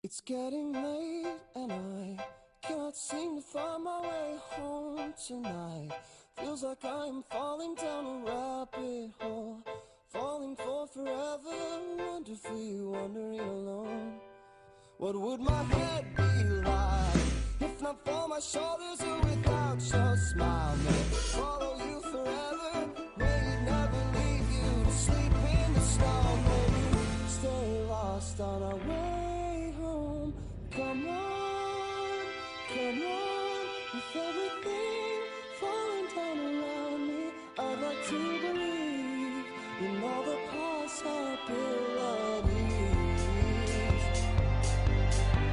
It's getting late and I cannot seem to find my way home tonight. Feels like I am falling down a rabbit hole, falling for forever, wonderfully wandering alone. What would my head be like if not for my shoulders or without your smile? May it follow you forever, may it never leave you to sleep in the snow. May we stay lost on our way home. Come on, with everything falling down around me, I'd like to believe in all the possibilities.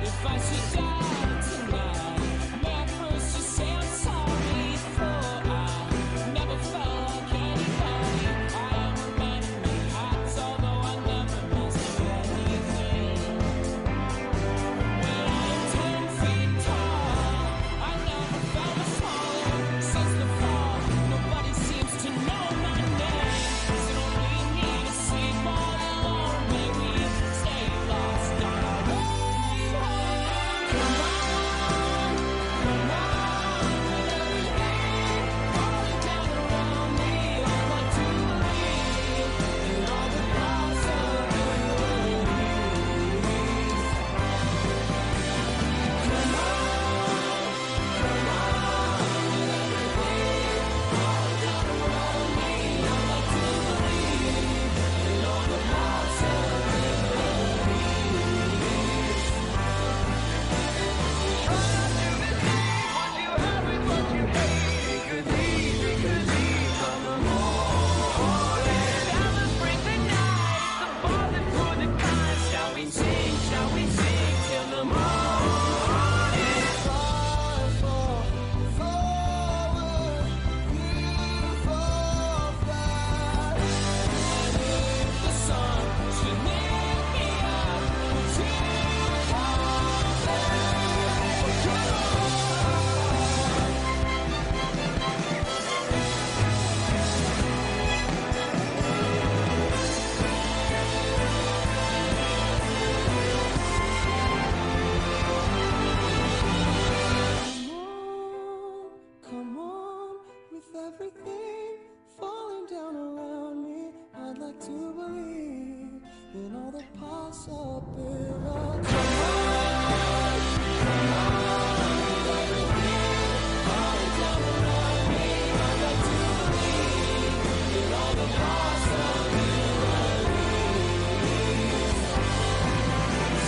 If I should die tonight, may I first just say I'm sorry, for I never felt like anybody. I am a man in my heart, although I never messed with anything. When I am 10 feet tall, I never felt much smaller since the fall. Nobody seems to know my name. Is it only me to sleep all alone? May we stay lost on our way home. Come on, with everything falling down around me. I'd like to believe in all the possibilities. Come on, with everything falling down around me. I'd like to believe in all the possibilities. What you have is what you hate. Because easy come the morning. Others bring the night, the ball and for the kind. Shall we sing till the morning? Far forward, you fall flat. And if the sun should lift me up to fall back, come on. Come on, with everything falling down around me, I'd like to believe in all the possibilities. Come on, with everything falling down around me, I'd like to believe in all the possibilities.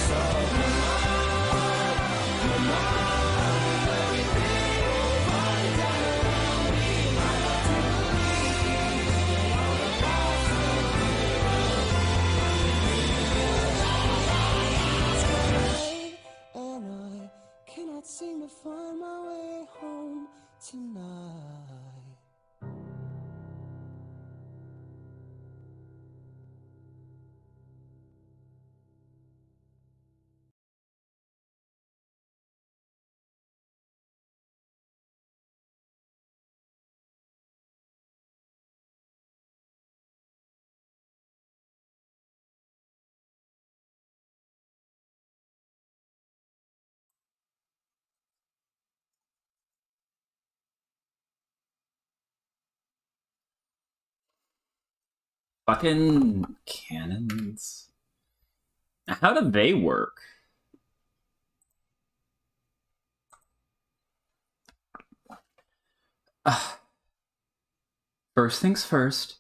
So come on, with everything falling down around me, I'd like to believe in all the possibilities. And I cannot seem to find my way home tonight. Fucking cannons. How do they work? First things first,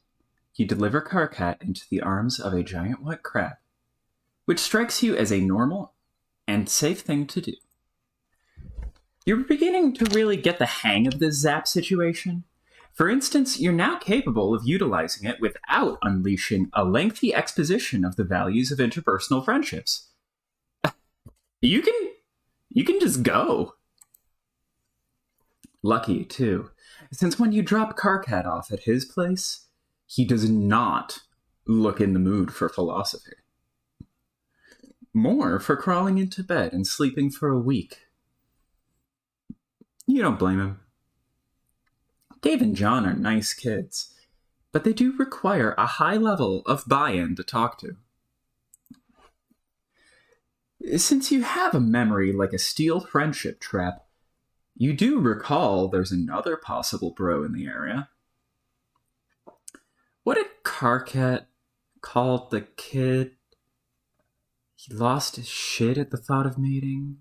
you deliver Karkat into the arms of a giant white crab, which strikes you as a normal and safe thing to do. You're beginning to really get the hang of this zap situation. For instance, you're now capable of utilizing it without unleashing a lengthy exposition of the values of interpersonal friendships. You can just go. Lucky, too, since when you drop Karkat off at his place, he does not look in the mood for philosophy. More for crawling into bed and sleeping for a week. You don't blame him. Dave and John are nice kids, but they do require a high level of buy-in to talk to. Since you have a memory like a steel friendship trap, you do recall there's another possible bro in the area. What did Karkat call the kid? He lost his shit at the thought of mating?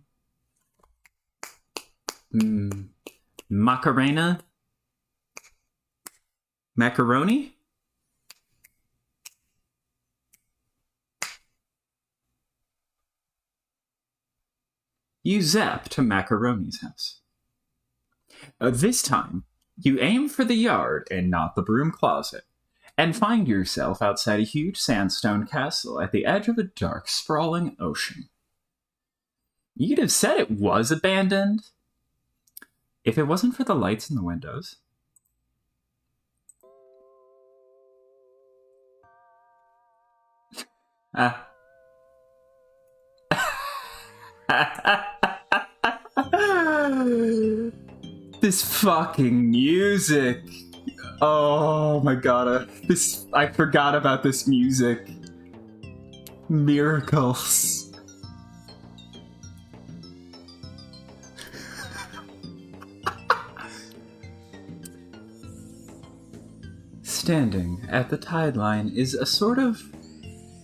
Macarena? Macaroni? You zap to Macaroni's house. This time, you aim for the yard and not the broom closet, and find yourself outside a huge sandstone castle at the edge of a dark, sprawling ocean. You'd have said it was abandoned if it wasn't for the lights in the windows. This fucking music. Oh my god, I forgot about this music. Miracles. Standing at the tide line is a sort of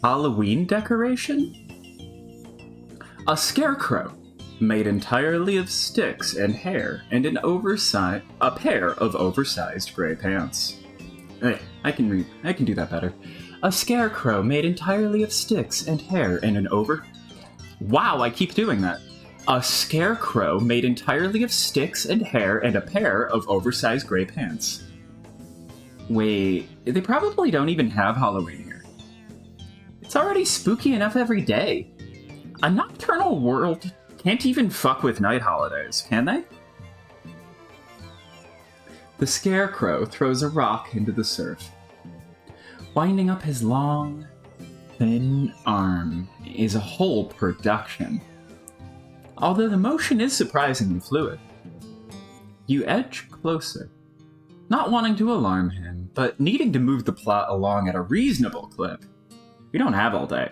Halloween decoration? A scarecrow made entirely of sticks and hair and a pair of oversized gray pants. I can do that better. A scarecrow made entirely of sticks and hair and Wow, I keep doing that. A scarecrow made entirely of sticks and hair and a pair of oversized gray pants. Wait, they probably don't even have Halloween here. It's already spooky enough every day. A nocturnal world can't even fuck with night holidays, can they? The scarecrow throws a rock into the surf. Winding up his long, thin arm is a whole production. Although the motion is surprisingly fluid. You edge closer, not wanting to alarm him, but needing to move the plot along at a reasonable clip. You don't have all day.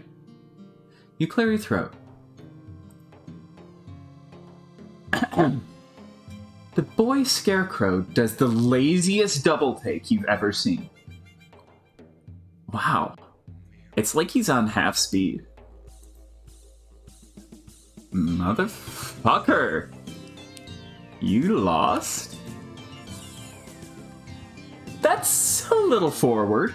You clear your throat. The boy Scarecrow does the laziest double take you've ever seen. Wow. It's like he's on half speed. Motherfucker. You lost? That's a little forward.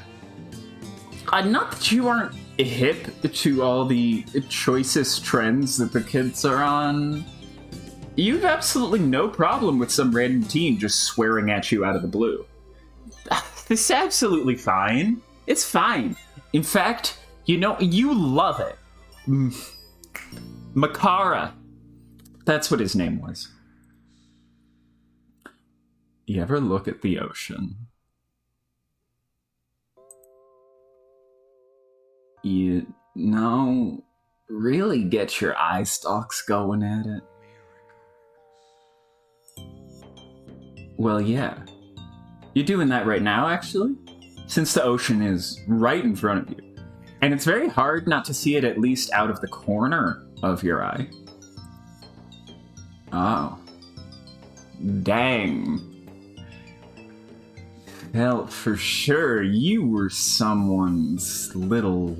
Not that you aren't hip to all the choicest trends that the kids are on. You've absolutely no problem with some random teen just swearing at you out of the blue. This is absolutely fine. It's fine. In fact, you love it. Makara. That's what his name was. You ever look at the ocean? Really get your eye stalks going at it. Well, yeah. You're doing that right now, actually, since the ocean is right in front of you. And it's very hard not to see it at least out of the corner of your eye. Oh. Dang. Felt for sure you were someone's little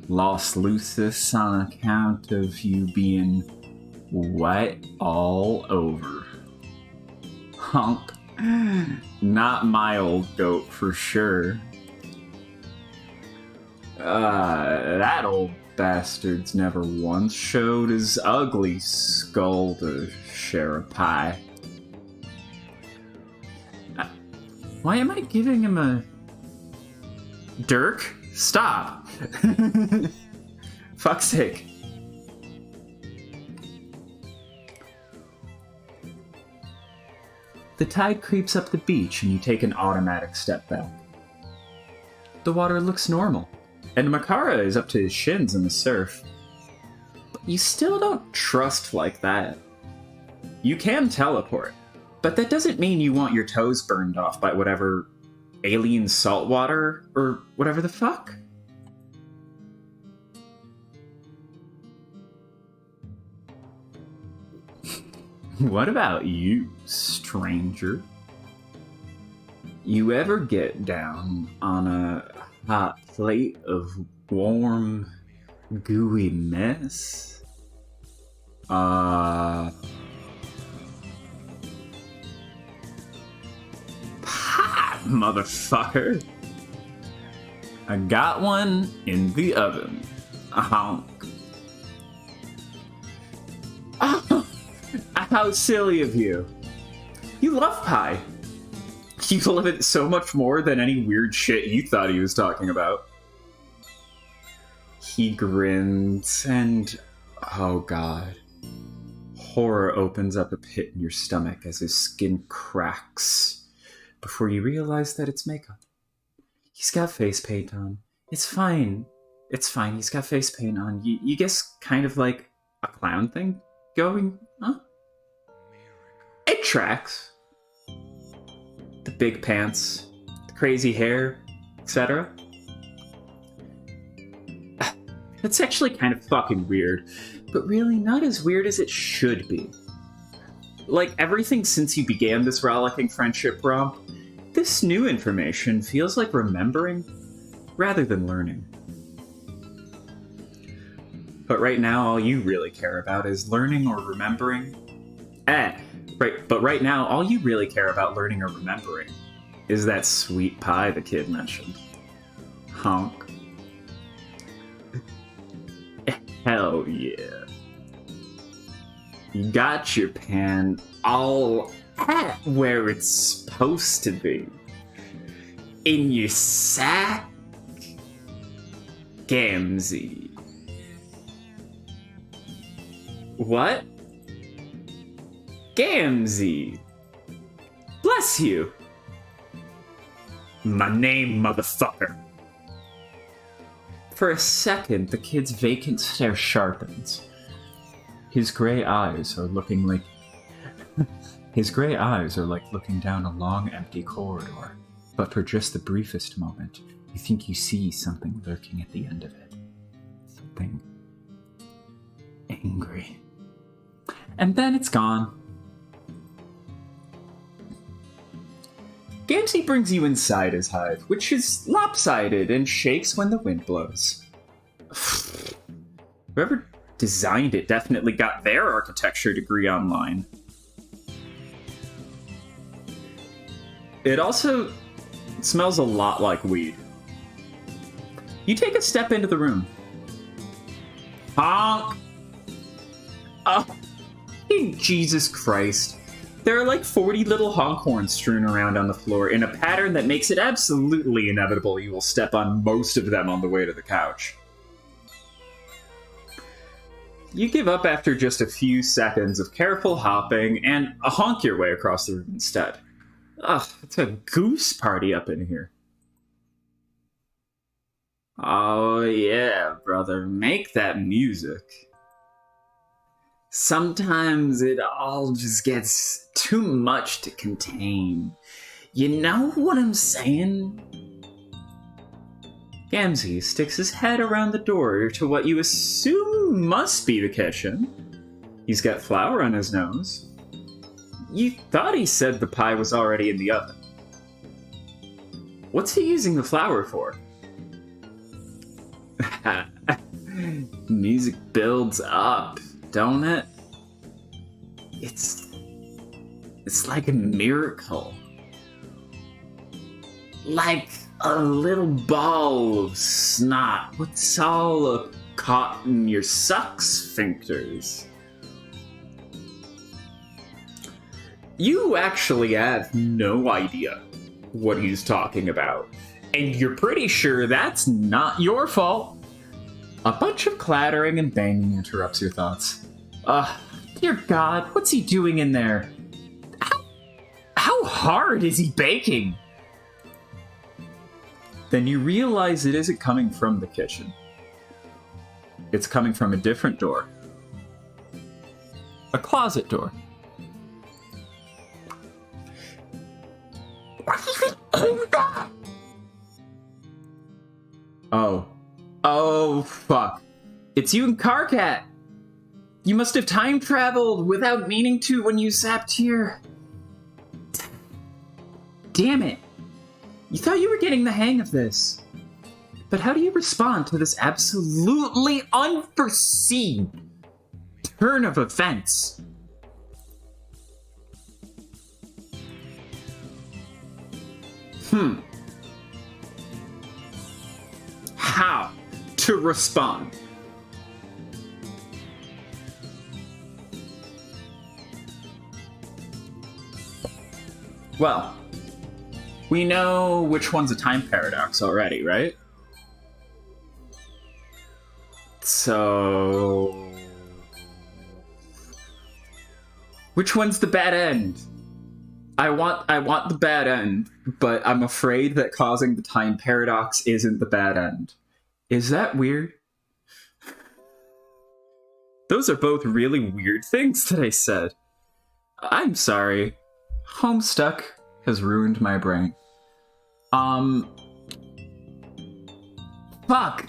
Los Lucis on account of you being wet all over. HoNk. Not my old goat for sure. That old bastard's never once showed his ugly skull to share a pie. Why am I giving him a... Dirk? Stop! Fuck's sake. The tide creeps up the beach and you take an automatic step back. The water looks normal, and Makara is up to his shins in the surf. But you still don't trust like that. You can teleport, but that doesn't mean you want your toes burned off by whatever alien saltwater or whatever the fuck. What about you, stranger? You ever get down on a hot plate of warm, gooey mess? Pie, motherfucker. I got one in the oven. HoNk. Oh, how silly of you. You love pie. You love it so much more than any weird shit you thought he was talking about. He grins and... oh god. Horror opens up a pit in your stomach as his skin cracks before you realize that it's makeup. He's got face paint on. It's fine. It's fine. He's got face paint on. You guess kind of like a clown thing going, huh? It tracks. The big pants, the crazy hair, etc. It's actually kind of fucking weird, but really not as weird as it should be. Like everything since you began this rollicking friendship romp, this new information feels like remembering rather than learning. But right now, all you really care about is learning or remembering. But right now, all you really care about learning or remembering is that sweet pie the kid mentioned. HoNk. Hell yeah. You got your pan all at where it's supposed to be. In your sack. GaMzEe. What? GaMzEe. Bless you. My name, motherfucker. For a second, the kid's vacant stare sharpens. His gray eyes are looking like... His gray eyes are like looking down a long, empty corridor. But for just the briefest moment, you think you see something lurking at the end of it. Something... angry. And then it's gone. GaMzEe brings you inside his hive, which is lopsided and shakes when the wind blows. Whoever designed it definitely got their architecture degree online. It also smells a lot like weed. You take a step into the room. HoNk! Oh, Jesus Christ. There are like 40 little honk horns strewn around on the floor in a pattern that makes it absolutely inevitable you will step on most of them on the way to the couch. You give up after just a few seconds of careful hopping and honk your way across the room instead. Ugh, it's a goose party up in here. Oh yeah, brother, make that music. Sometimes it all just gets too much to contain. You know what I'm saying? GaMzEe sticks his head around the door to what you assume must be the kitchen. He's got flour on his nose. You thought he said the pie was already in the oven. What's he using the flour for? Music builds up, don't it? It's like a miracle. Like a little ball of snot. What's all caught in your suck sphincters? You actually have no idea what he's talking about. And you're pretty sure that's not your fault. A bunch of clattering and banging interrupts your thoughts. Dear God, what's he doing in there? How hard is he baking? Then you realize it isn't coming from the kitchen. It's coming from a different door. A closet door. Oh, fuck. It's you and Carcat. You must have time traveled without meaning to when you zapped here. Damn it. You thought you were getting the hang of this. But how do you respond to this absolutely unforeseen turn of events? How to respond? Well, we know which one's a time paradox already, right? So... which one's the bad end? I want the bad end, but I'm afraid that causing the time paradox isn't the bad end. Is that weird? Those are both really weird things that I said. I'm sorry. Homestuck has ruined my brain. Fuck!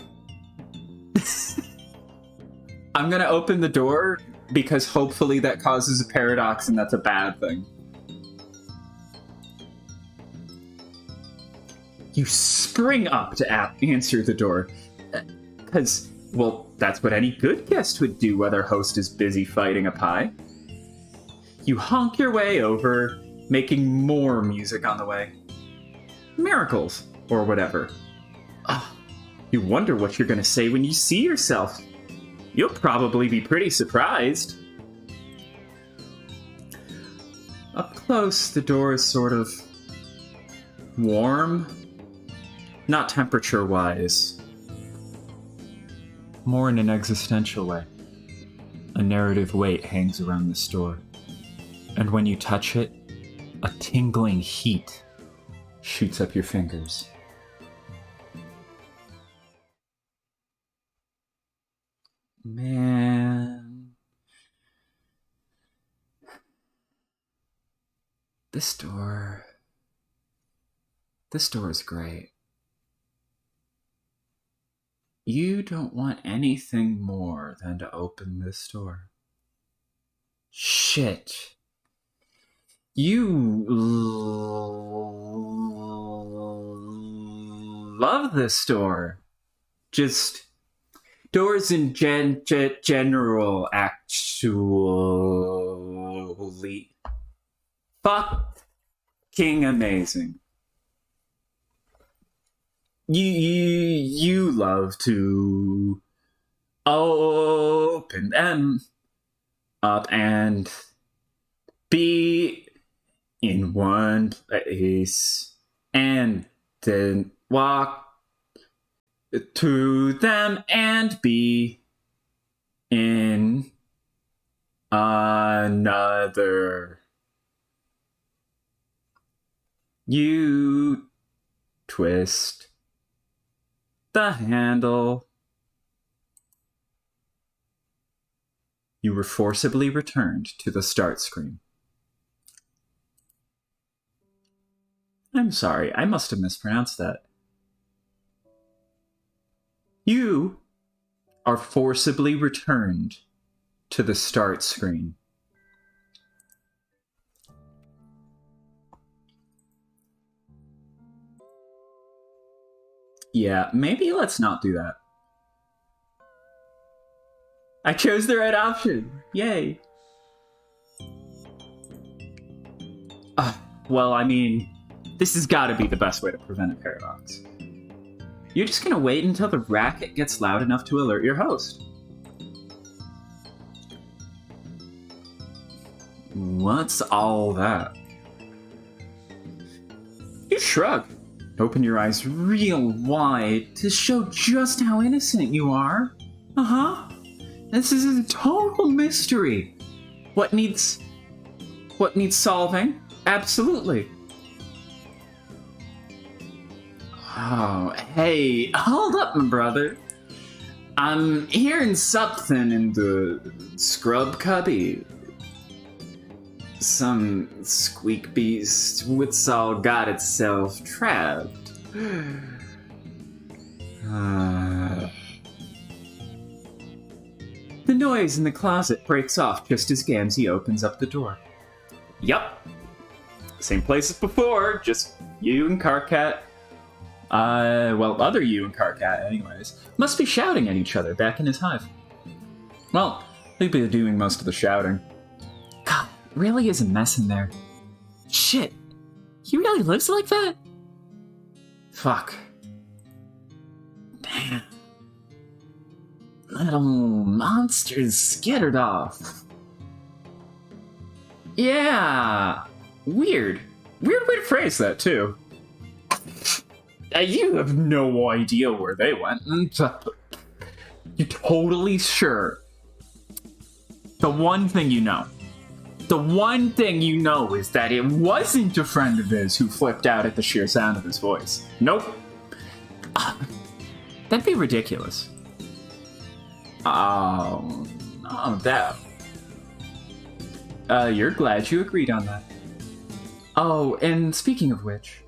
I'm gonna open the door because hopefully that causes a paradox and that's a bad thing. You spring up to answer the door. Because, well, that's what any good guest would do while their host is busy fighting a pie. You honk your way over, making more music on the way. Miracles, or whatever. You wonder what you're gonna say when you see yourself. You'll probably be pretty surprised. Up close, the door is sort of warm. Not temperature-wise. More in an existential way. A narrative weight hangs around this door. And when you touch it, a tingling heat shoots up your fingers. Man. This door is great. You don't want anything more than to open this door. Shit. You love this door. Just doors in general, actually. Fucking amazing. You love to open them up and be in one place and then walk to them and be in another. You twist the handle. You were forcibly returned to the start screen. I'm sorry, I must have mispronounced that. You are forcibly returned to the start screen. Yeah, maybe let's not do that. I chose the right option. Yay. Well, I mean, this has got to be the best way to prevent a paradox. You're just gonna wait until the racket gets loud enough to alert your host. What's all that? You shrug. Open your eyes real wide to show just how innocent you are. Uh-huh. This is a total mystery. What needs solving? Absolutely. Oh, hey, hold up, my brother. I'm hearing something in the scrub cubby. Some squeak beast what's all got itself trapped. The noise in the closet breaks off just as GaMzEe opens up the door. Yup. Same place as before, just you and Karkat. Other you and Karkat, anyways, must be shouting at each other back in his hive. Well, they'd be doing most of the shouting. God, it really is a mess in there. Shit, he really lives like that? Fuck. Damn. Little monsters skittered off. Yeah. Weird. Weird way to phrase that, too. You have no idea where they went. You're totally sure. The one thing you know is that it wasn't a friend of his who flipped out at the sheer sound of his voice. Nope. That'd be ridiculous. Oh, that. You're glad you agreed on that. Oh, and speaking of which,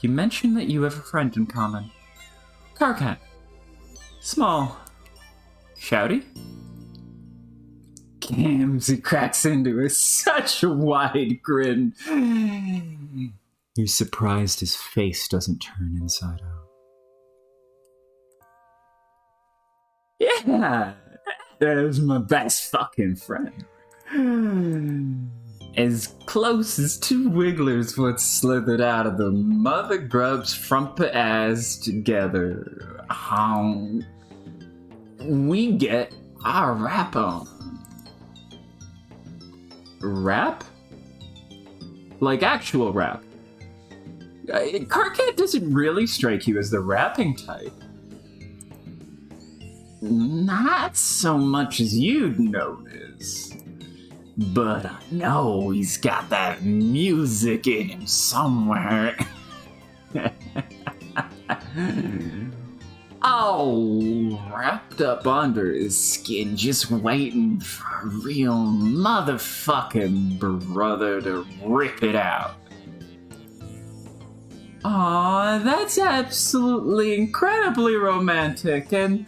you mentioned that you have a friend in common. Karkat. Small. Shouty? GaMzEe cracks into such a wide grin. You're surprised his face doesn't turn inside out. Yeah, that's my best fucking friend. As close as two wigglers would slithered out of the mother grub's front ass together. We get our rap on. Rap? Like actual rap. Karkat doesn't really strike you as the rapping type. Not so much as you'd notice. But I know he's got that music in him somewhere. Oh, wrapped up under his skin, just waiting for a real motherfucking brother to rip it out. Aw, that's absolutely incredibly romantic and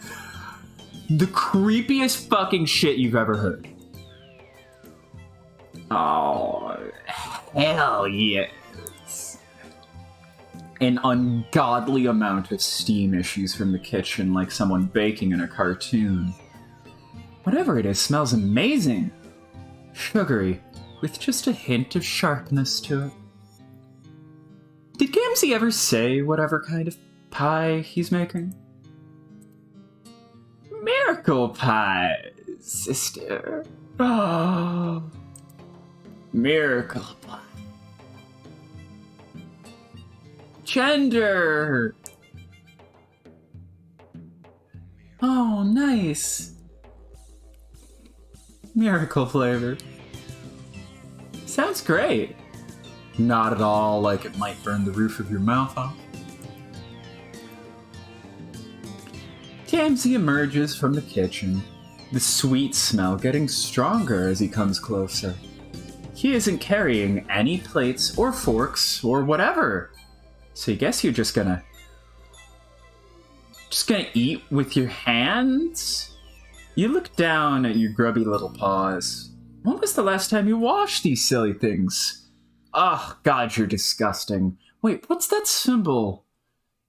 the creepiest fucking shit you've ever heard. Oh, hell yes. An ungodly amount of steam issues from the kitchen, like someone baking in a cartoon. Whatever it is smells amazing. Sugary, with just a hint of sharpness to it. Did GaMzEe ever say whatever kind of pie he's making? Miracle pie, sister. Oh. Miracle pie. Gender. Oh, nice. Miracle flavor. Sounds great. Not at all like it might burn the roof of your mouth off. GaMzEe emerges from the kitchen, the sweet smell getting stronger as he comes closer. He isn't carrying any plates or forks or whatever. So I guess you're just gonna eat with your hands? You look down at your grubby little paws. When was the last time you washed these silly things? Oh, God, you're disgusting. Wait, what's that symbol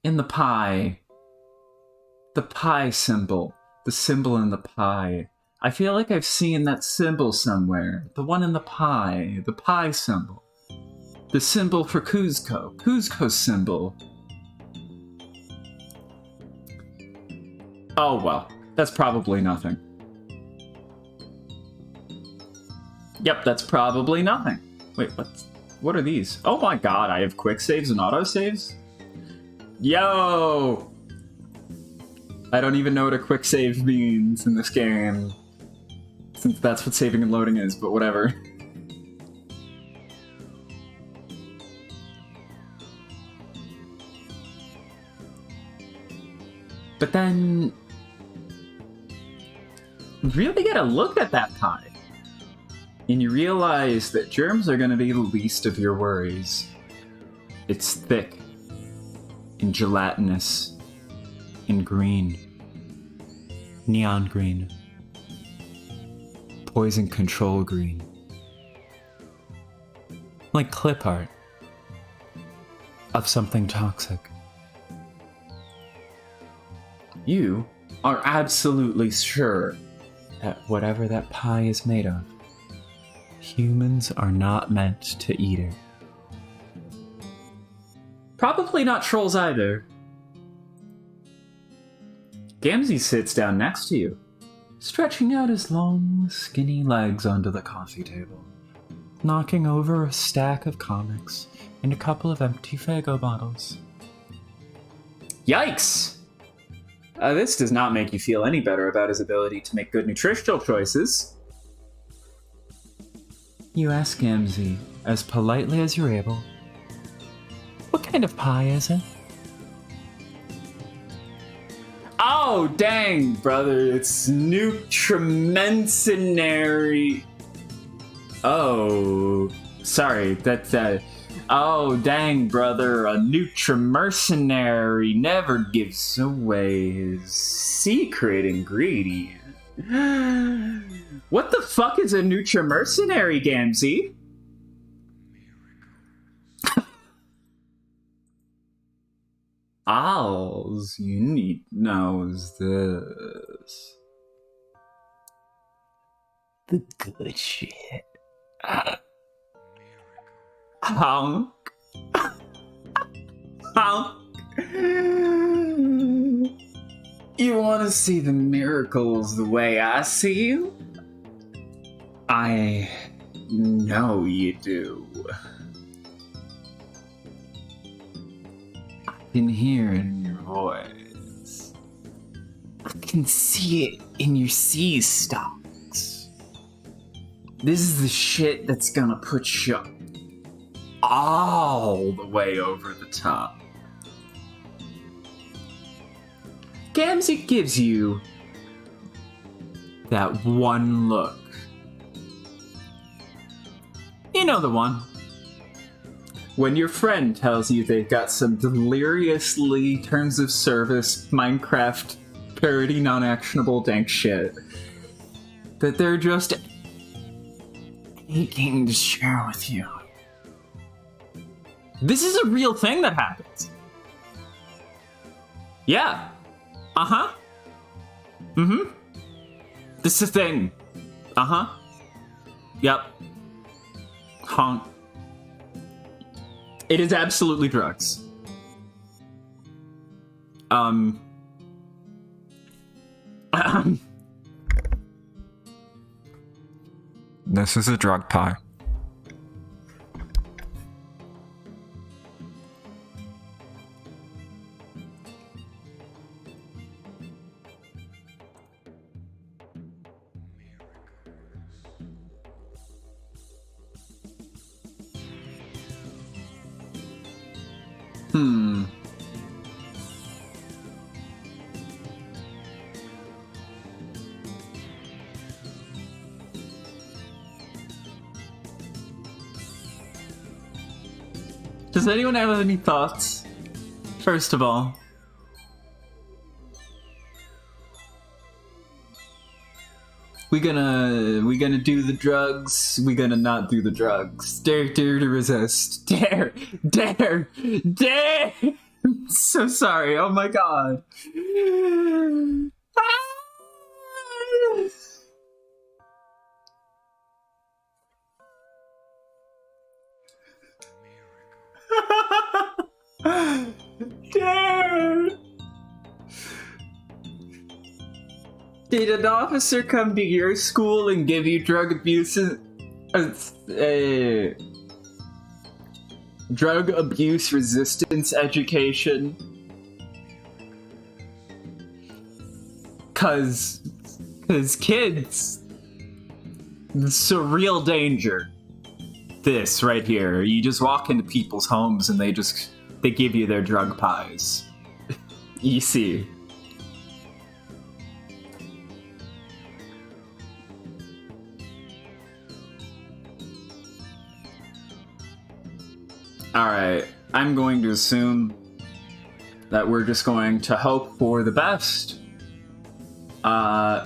in the pie? The pie symbol. The symbol in the pie. I feel like I've seen that symbol somewhere. The one in the pie symbol. The symbol for Kuzco's symbol. Oh well, that's probably nothing. Yep, that's probably nothing. Wait, what are these? Oh my god, I have quick saves and auto saves? Yo! I don't even know what a quick save means in this game. Since that's what saving and loading is, but whatever. But then... really get a look at that pie. And you realize that germs are going to be the least of your worries. It's thick. And gelatinous. And green. Neon green. poison control green. Like clip art of something toxic. You are absolutely sure that whatever that pie is made of, humans are not meant to eat it. Probably not trolls either. GaMzEe sits down next to you, stretching out his long, skinny legs onto the coffee table, knocking over a stack of comics and a couple of empty Faygo bottles. Yikes! This does not make you feel any better about his ability to make good nutritional choices. You ask GaMzEe, as politely as you're able, what kind of pie is it? Oh, dang, brother, it's nutrimencinary. Oh, sorry, that's oh, dang, brother, a nutrimercenary never gives away his secret ingredient. What the fuck is a nutrimercenary, GaMzEe? All you need to know is this. The good shit. HoNk. HoNk. You want to see the miracles the way I see you? I know you do. I can hear it in your voice. I can see it in your sea stocks. This is the shit that's gonna put you all the way over the top. GaMzEe gives you that one look. You know the one. When your friend tells you they've got some deliriously terms of service Minecraft parody non-actionable dank shit that they're just aching to share with you. This is a real thing that happens. Yeah. Uh-huh. Mm-hmm. This is a thing. Uh-huh. Yep. HoNk. It is absolutely drugs. This is a drug pie. Does anyone have any thoughts? First of all, we gonna do the drugs. We gonna not do the drugs. Dare to resist. Dare. I'm so sorry. Oh my god. Dare. Did an officer come to your school and give you drug abuse resistance education? Cause kids, it's a real danger. This right here, you just walk into people's homes and they give you their drug pies. You see. Alright, I'm going to assume that we're just going to hope for the best.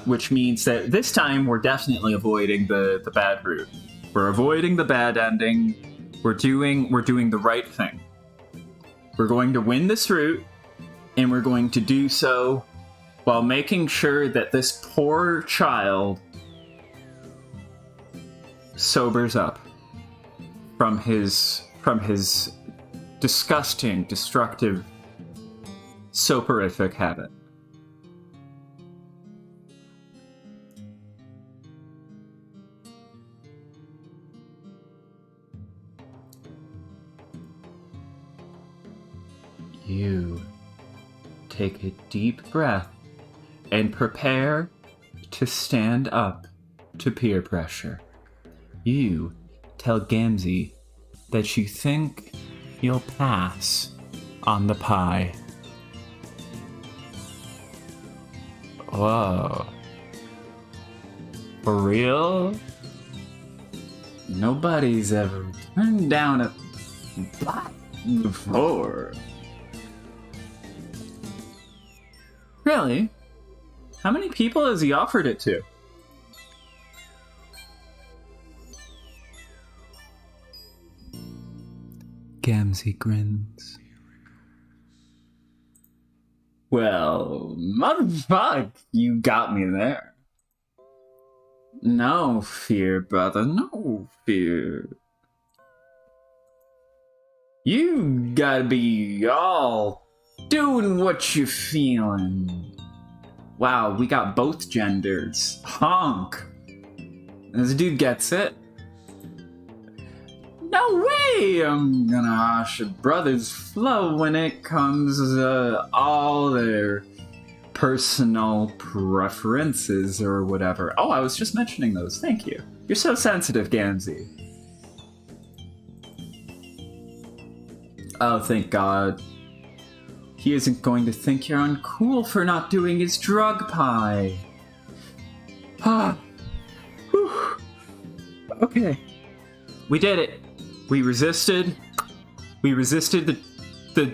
which means that this time we're definitely avoiding the bad route. We're avoiding the bad ending. We're doing the right thing. We're going to win this route, and we're going to do so while making sure that this poor child sobers up from his disgusting, destructive, soporific habit. You take a deep breath and prepare to stand up to peer pressure. You tell GaMzEe that you think you'll pass on the pie. Whoa. For real? Nobody's ever turned down a pie before. Really? How many people has he offered it to? GaMzEe grins. Well, motherfuck, you got me there. No fear, brother, no fear. You gotta be all doing what you're feeling. Wow, we got both genders. HoNk. This dude gets it. No way I'm gonna hush a brother's flow when it comes to all their personal preferences or whatever. Oh, I was just mentioning those. Thank you. You're so sensitive, GaMzEe. Oh, thank God. He isn't going to think you're uncool for not doing his drug pie. Ah. Whew. Okay. We did it. We resisted. We resisted the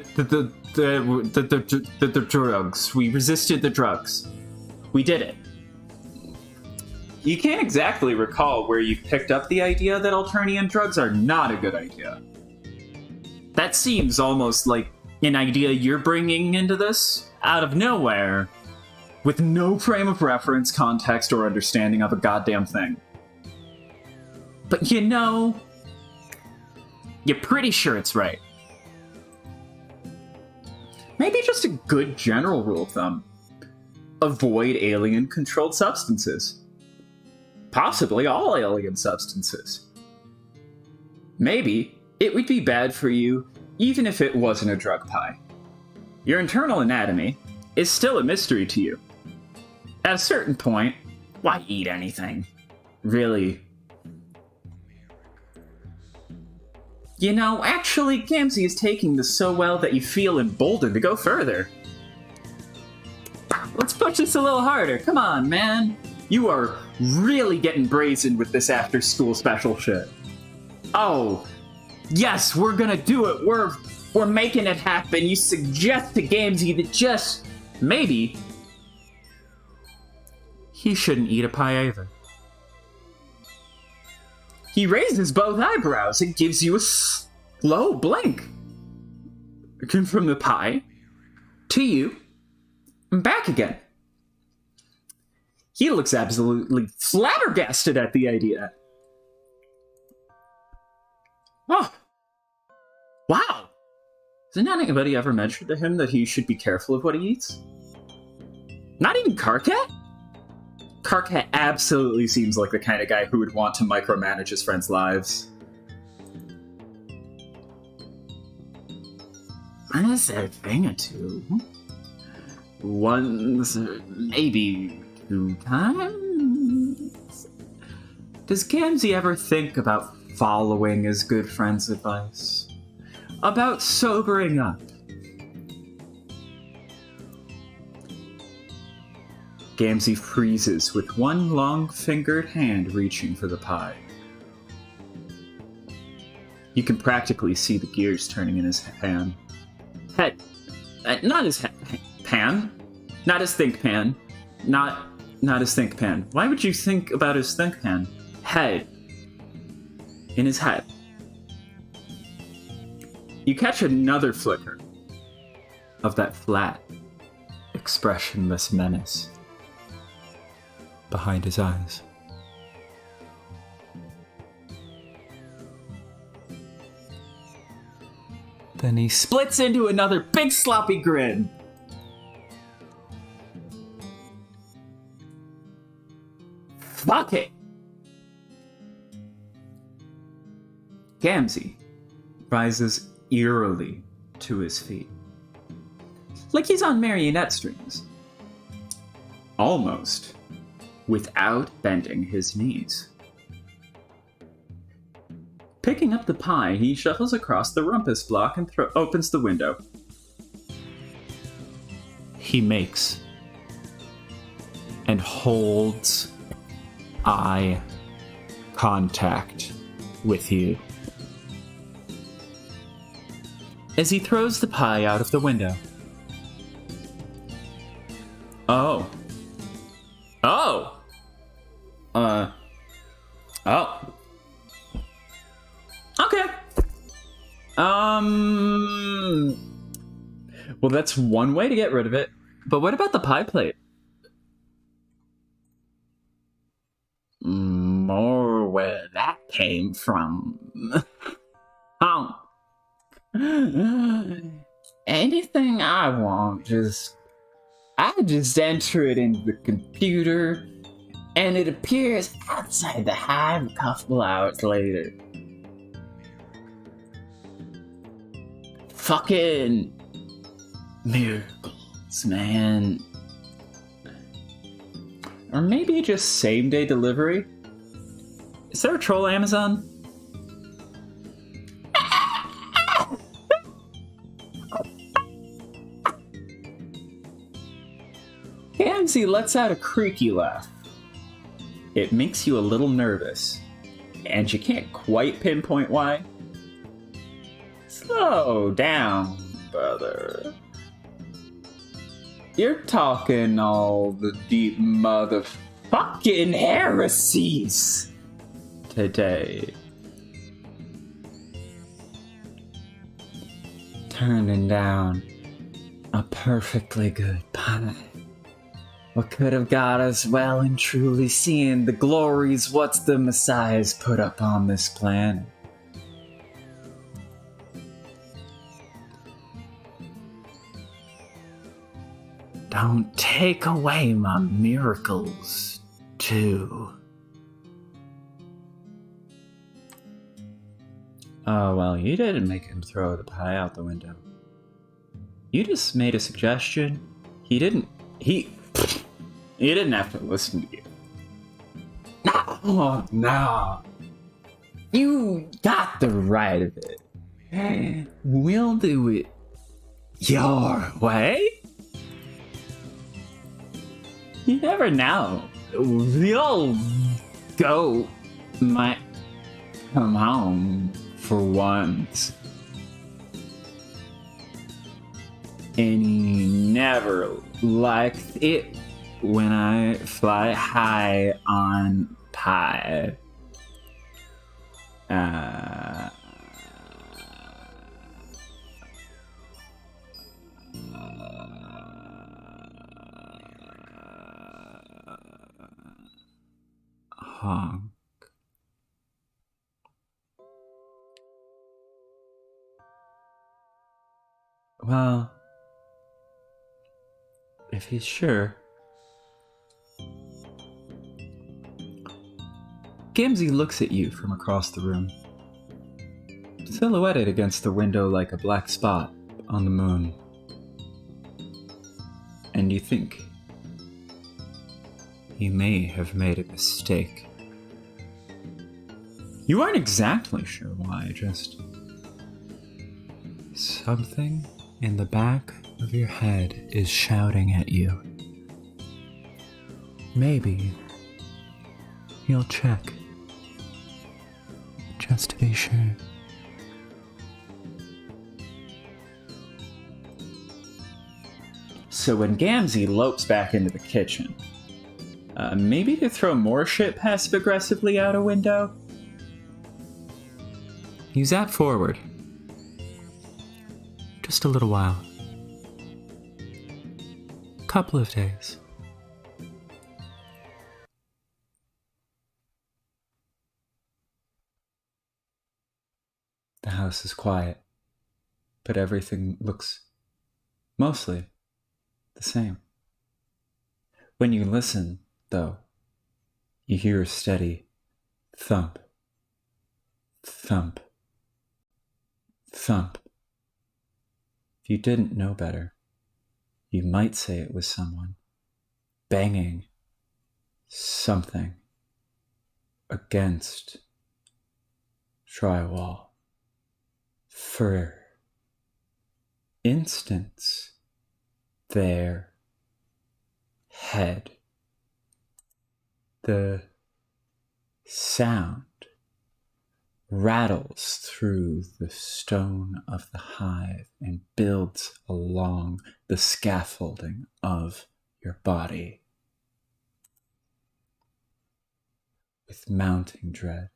drugs. We resisted the drugs. We did it. You can't exactly recall where you picked up the idea that Alternian drugs are not a good idea. That seems almost like an idea you're bringing into this out of nowhere, with no frame of reference, context, or understanding of a goddamn thing. But you know, you're pretty sure it's right. Maybe just a good general rule of thumb. Avoid alien-controlled substances. Possibly all alien substances. Maybe it would be bad for you even if it wasn't a drug pie. Your internal anatomy is still a mystery to you. At a certain point, why eat anything? Really? You know, actually, GaMzEe is taking this so well that you feel emboldened to go further. Let's push this a little harder. Come on, man. You are really getting brazen with this after-school special shit. Oh, yes, we're gonna do it. We're making it happen. You suggest to GaMzEe that just maybe he shouldn't eat a pie either. He raises both eyebrows and gives you a slow blink. From the pie to you and back again. He looks absolutely flabbergasted at the idea. Oh, wow. Hasn't anybody ever mentioned to him that he should be careful of what he eats? Not even Karkat? Karkat absolutely seems like the kind of guy who would want to micromanage his friends' lives. Once a thing or two. Once, maybe 2 times? Does GaMzEe ever think about following his good friend's advice? About sobering up? GaMzEe freezes with one long-fingered hand reaching for the pie. You can practically see the gears turning in his pan. Not his pan. Not his think pan. Not not his think pan. Why would you think about his think pan? Head. In his head. You catch another flicker of that flat, expressionless menace behind his eyes. Then he splits into another big sloppy grin. Fuck it! GaMzEe rises eerily to his feet. Like he's on marionette strings. Almost without bending his knees. Picking up the pie, he shuffles across the rumpus block and opens the window. He makes and holds eye contact with you as he throws the pie out of the window. Oh. Okay. Well, that's one way to get rid of it. But what about the pie plate? More where that came from. HoNk. Anything I want, I just enter it into the computer, and it appears outside the hive a couple hours later. Fucking miracles, man. Or maybe just same-day delivery? Is there a troll Amazon? GaMzEe lets out a creaky laugh. It makes you a little nervous, and you can't quite pinpoint why. Slow down, brother. You're talking all the deep motherfucking heresies today. Turning down a perfectly good pie. What could have got us well and truly seeing the glories what's the Messiah's put up on this planet? Don't take away my miracles, too. Oh, well, you didn't make him throw the pie out the window. You just made a suggestion. He didn't have to listen to you. No. You got the right of it. We'll do it your way. You never know. The old goat might come home for once. And he never liked it when I fly high on pie. HoNk. Well, if he's sure. GaMzEe looks at you from across the room, silhouetted against the window like a black spot on the moon. And you think he may have made a mistake. You aren't exactly sure why, just something in the back of your head is shouting at you. Maybe you'll check, just to be sure. So when GaMzEe lopes back into the kitchen, Maybe to throw more shit passive-aggressively out a window? You zap forward. Just a little while. Couple of days. The house is quiet, but everything looks mostly the same. When you listen, though, you hear a steady thump, thump, thump. If you didn't know better, you might say it was someone banging something against drywall. For instance, their head. The sound rattles through the stone of the hive and builds along the scaffolding of your body. With mounting dread,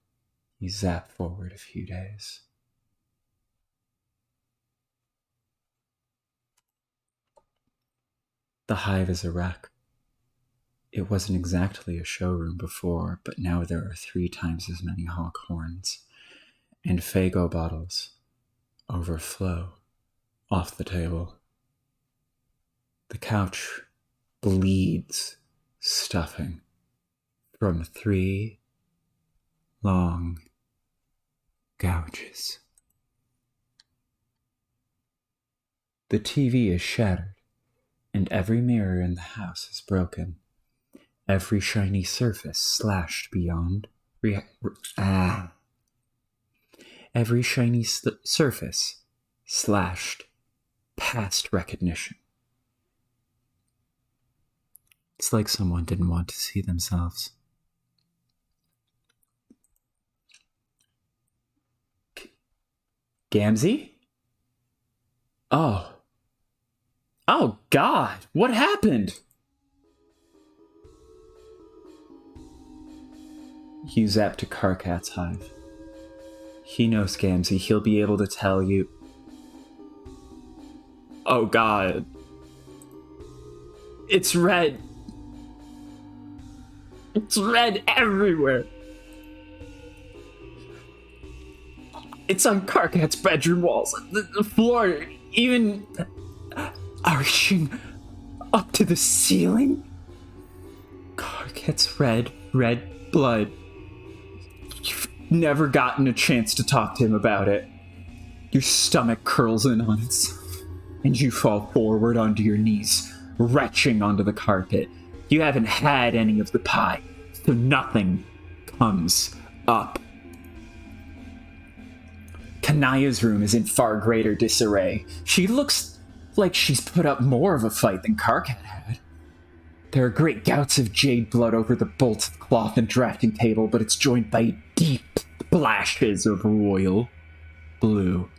you zap forward a few days. The hive is a wreck. It wasn't exactly a showroom before, but now there are 3 times as many HoNk horns, and Faygo bottles overflow off the table. The couch bleeds stuffing from 3 long gouges. The TV is shattered, and every mirror in the house is broken. Every shiny surface slashed beyond every shiny surface slashed past recognition. It's like someone didn't want to see themselves. GaMzEe? Oh God, what happened? You zap to Karkat's hive. He knows GaMzEe. He'll be able to tell you. Oh God. It's red. It's red everywhere. It's on Karkat's bedroom walls, the floor, even arching up to the ceiling. Karkat's red blood. You've never gotten a chance to talk to him about it. Your stomach curls in on itself, and you fall forward onto your knees, retching onto the carpet. You haven't had any of the pie, so nothing comes up. Kanaya's room is in far greater disarray. She looks like she's put up more of a fight than Karkat had. There are great gouts of jade blood over the bolts of cloth and drafting table, but it's joined by deep splashes of royal blue.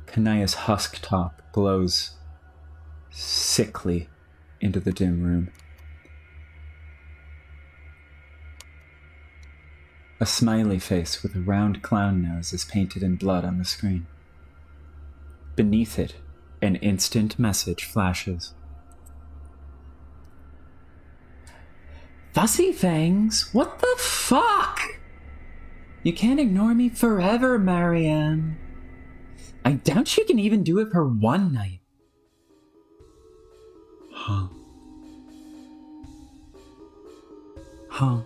Kanaya's husk top glows sickly into the dim room. A smiley face with a round clown nose is painted in blood on the screen. Beneath it, an instant message flashes. Fussy Fangs, what the fuck? You can't ignore me forever, Marianne. I doubt you can even do it for one night. HoNk. HoNk.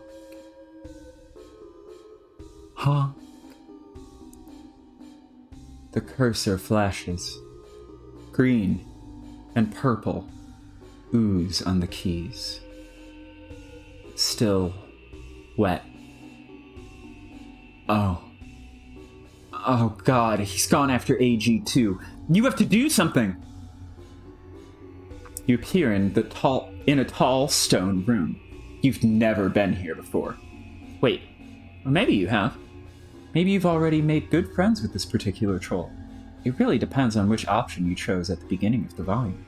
HoNk. The cursor flashes. Green and purple ooze on the keys. Still wet. Oh God, he's gone after AG too. You have to do something. You appear in a tall stone room. You've never been here before. Wait, or maybe you have. Maybe you've already made good friends with this particular troll. It really depends on which option you chose at the beginning of the volume.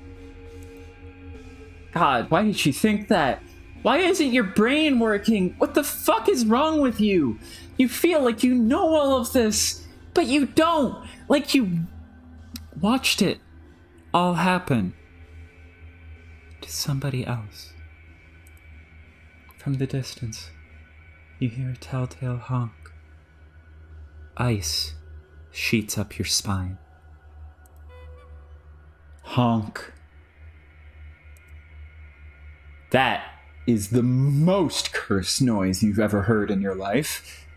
God, why did you think that? Why isn't your brain working? What the fuck is wrong with you? You feel like you know all of this, but you don't. Like you watched it all happen to somebody else. From the distance, you hear a telltale honk. Ice sheets up your spine. HoNk. That is the most cursed noise you've ever heard in your life.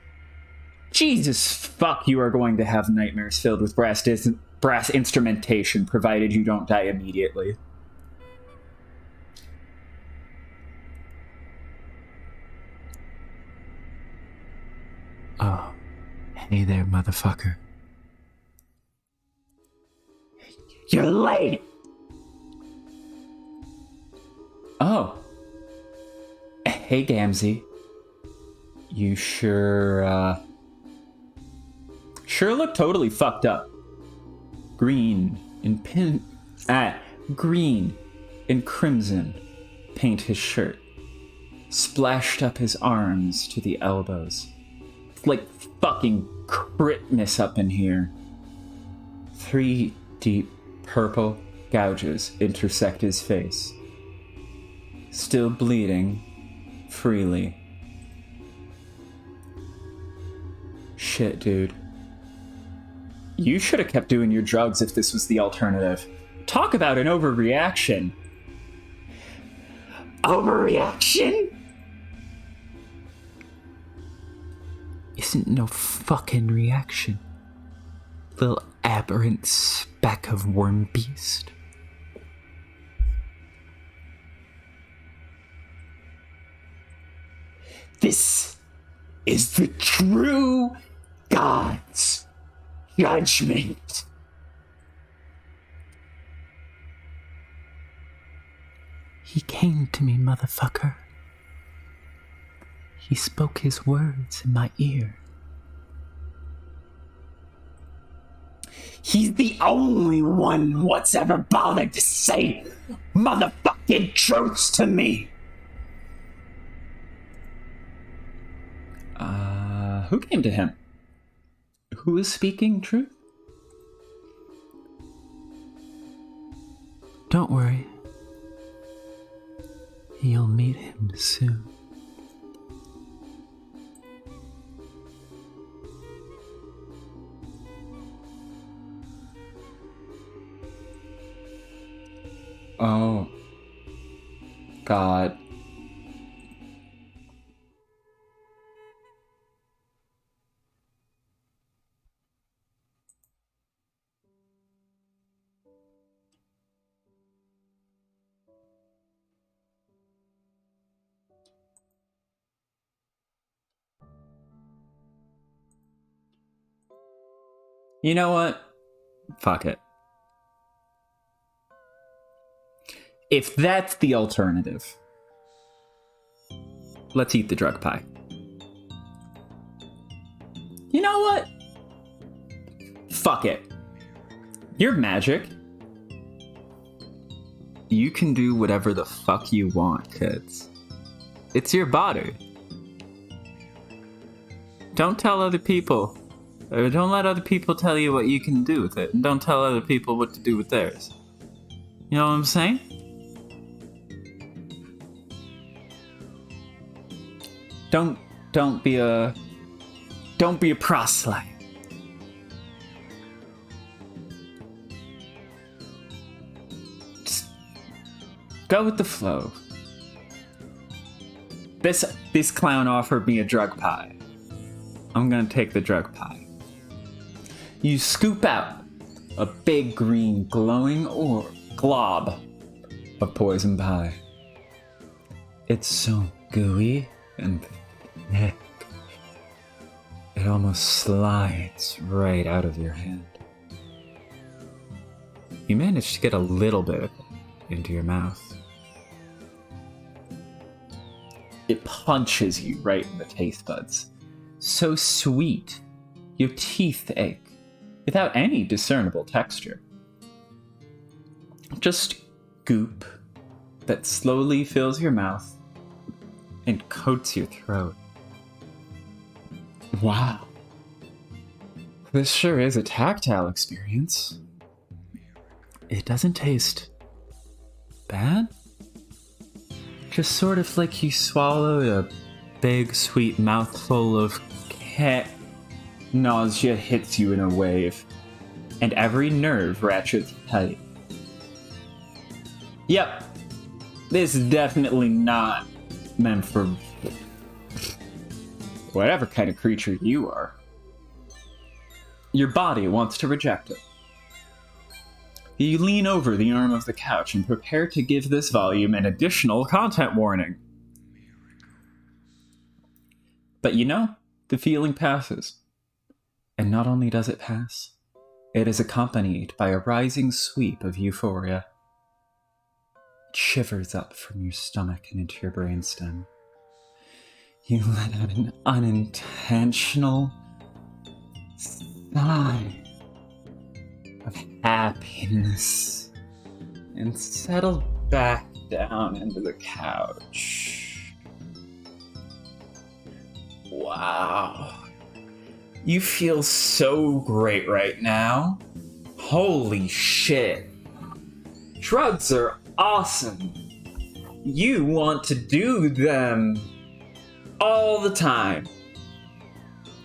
Jesus fuck, you are going to have nightmares filled with brass instrumentation, provided you don't die immediately. Oh, hey there, motherfucker. You're late! Oh. Hey, GaMzEe. You sure look totally fucked up. Green and crimson paint his shirt. Splashed up his arms to the elbows. It's like fucking Christmas up in here. 3 deep purple gouges intersect his face. Still bleeding freely. Shit, dude. You should have kept doing your drugs if this was the alternative. Talk about an overreaction. Overreaction? Isn't no fucking reaction. Little aberrant speck of worm beast. This is the true God's judgment. He came to me, motherfucker. He spoke his words in my ear. He's the only one what's ever bothered to say motherfucking truths to me. Who came to him? Who is speaking truth? Don't worry. You'll meet him soon. Oh. God. You know what? Fuck it. If that's the alternative, let's eat the drug pie. You know what? Fuck it. You're magic. You can do whatever the fuck you want, kids. It's your body. Don't tell other people. Or don't let other people tell you what you can do with it. And don't tell other people what to do with theirs. You know what I'm saying? Don't be a proselyte. Just go with the flow. This clown offered me a drug pie. I'm gonna take the drug pie. You scoop out a big green glowing glob of poison pie. It's so gooey and thick. It almost slides right out of your hand. You manage to get a little bit of it into your mouth. It punches you right in the taste buds. So sweet, your teeth ache, without any discernible texture. Just goop that slowly fills your mouth and coats your throat. Wow. This sure is a tactile experience. It doesn't taste bad. Just sort of like you swallowed a big, sweet mouthful of cat. Nausea hits you in a wave, and every nerve ratchets tight. Yep, this is definitely not meant for whatever kind of creature you are. Your body wants to reject it. You lean over the arm of the couch and prepare to give this volume an additional content warning. But you know, the feeling passes. And not only does it pass, it is accompanied by a rising sweep of euphoria. It shivers up from your stomach and into your brainstem. You let out an unintentional sigh of happiness and settle back down into the couch. Wow. You feel so great right now. Holy shit. Drugs are awesome. You want to do them all the time.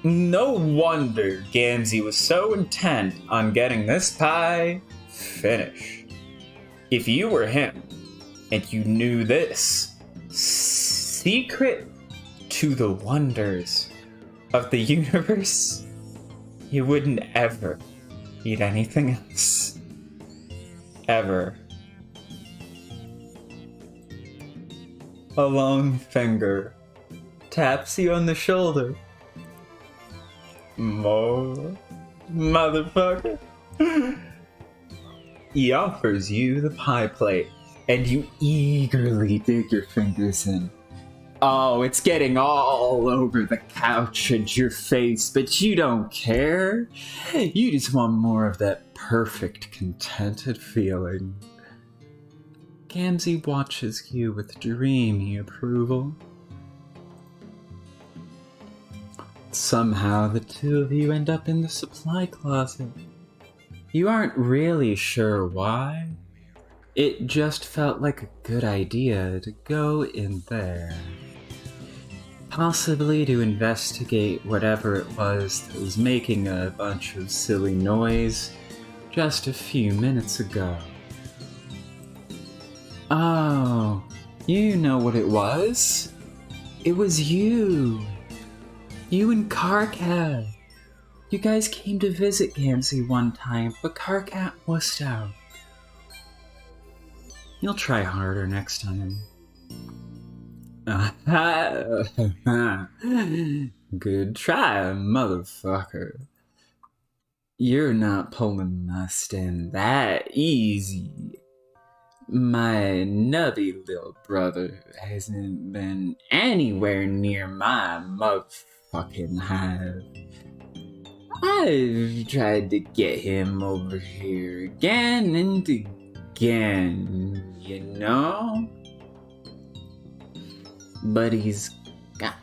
No wonder GaMzEe was so intent on getting this pie finished. If you were him, and you knew this secret to the wonders of the universe, you wouldn't ever eat anything else. Ever. A long finger taps you on the shoulder. More, motherfucker. He offers you the pie plate, and you eagerly dig your fingers in. Oh, it's getting all over the couch and your face, but you don't care. You just want more of that perfect, contented feeling. GaMzEe watches you with dreamy approval. Somehow the two of you end up in the supply closet. You aren't really sure why. It just felt like a good idea to go in there. Possibly to investigate whatever it was that was making a bunch of silly noise just a few minutes ago. Oh, you know what it was? It was you. You and Carcat. You guys came to visit GaMzEe one time, but Carcat wussed out. You'll try harder next time. Good try, motherfucker. You're not pulling my stand that easy. My nubby little brother hasn't been anywhere near my motherfucking hive. I've tried to get him over here again and again, you know? But he's got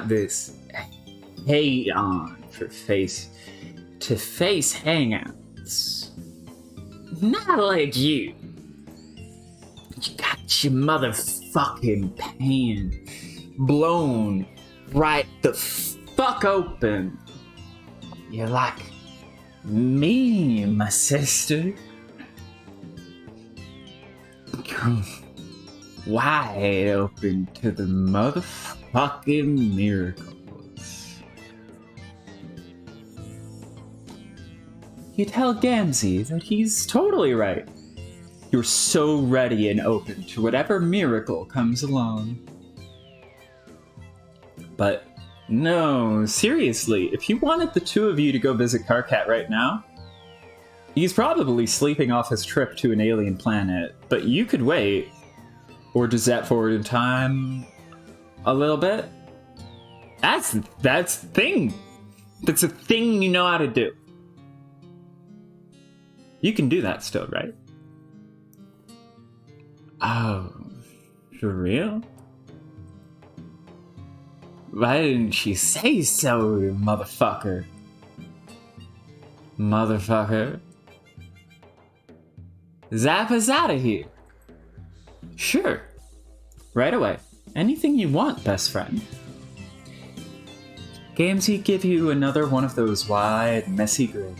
this hate on for face-to-face hangouts. Not like you. You got your motherfucking pan blown right the fuck open. You're like me, my sister. Wide open to the motherfucking miracles. You tell GaMzEe that he's totally right. You're so ready and open to whatever miracle comes along. But no, seriously, if you wanted the two of you to go visit Carcat right now, he's probably sleeping off his trip to an alien planet, but you could wait. Or does that forward in time a little bit? That's a thing. That's a thing you know how to do. You can do that still, right? Oh, for real? Why didn't you say so, motherfucker? Motherfucker. Zap us out of here. Sure. Right away. Anything you want, best friend. GaMzEe give you another one of those wide, messy grins.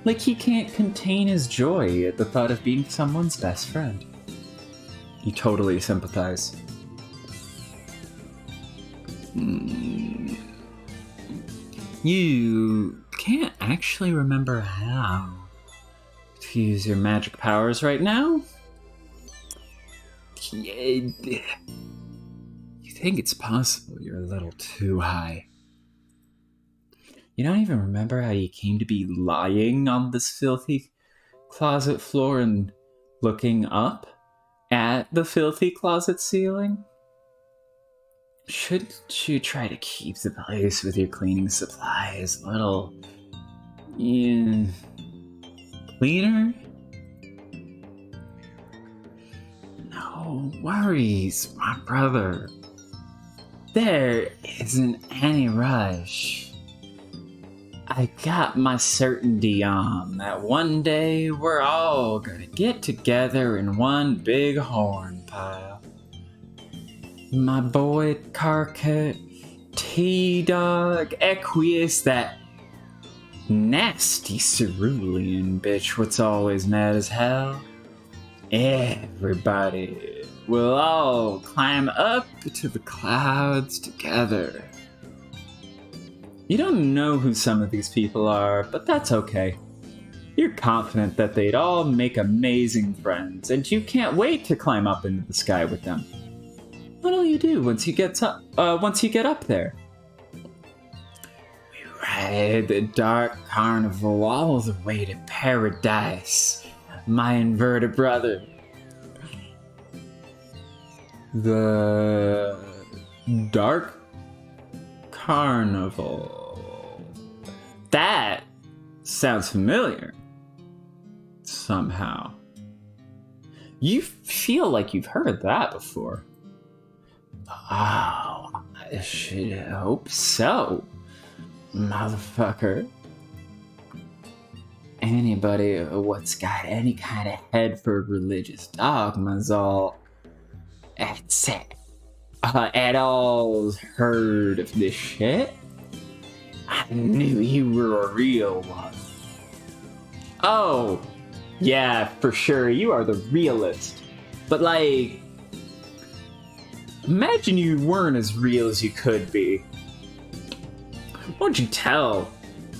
Like he can't contain his joy at the thought of being someone's best friend. You totally sympathize. You can't actually remember how to use your magic powers right now? You think it's possible you're a little too high. You don't even remember how you came to be lying on this filthy closet floor and looking up at the filthy closet ceiling? Shouldn't you try to keep the place with your cleaning supplies a little cleaner? No worries, my brother. There isn't any rush. I got my certainty on that one day we're all gonna get together in one big horn pile. My boy Carcat, T-Dog, Equius, that nasty cerulean bitch what's always mad as hell. Everybody will all climb up to the clouds together. You don't know who some of these people are, but that's okay. You're confident that they'd all make amazing friends, and you can't wait to climb up into the sky with them. What'll you do once you get up there? We ride the dark carnival all the way to paradise, my inverted brother. The dark carnival. That sounds familiar. Somehow. You feel like you've heard that before. Oh, I should hope so, motherfucker. Anybody what's got any kind of head for religious dogmas at all heard of this shit? I knew you were a real one. Oh, yeah, for sure, you are the realist. But like, imagine you weren't as real as you could be. What'd you tell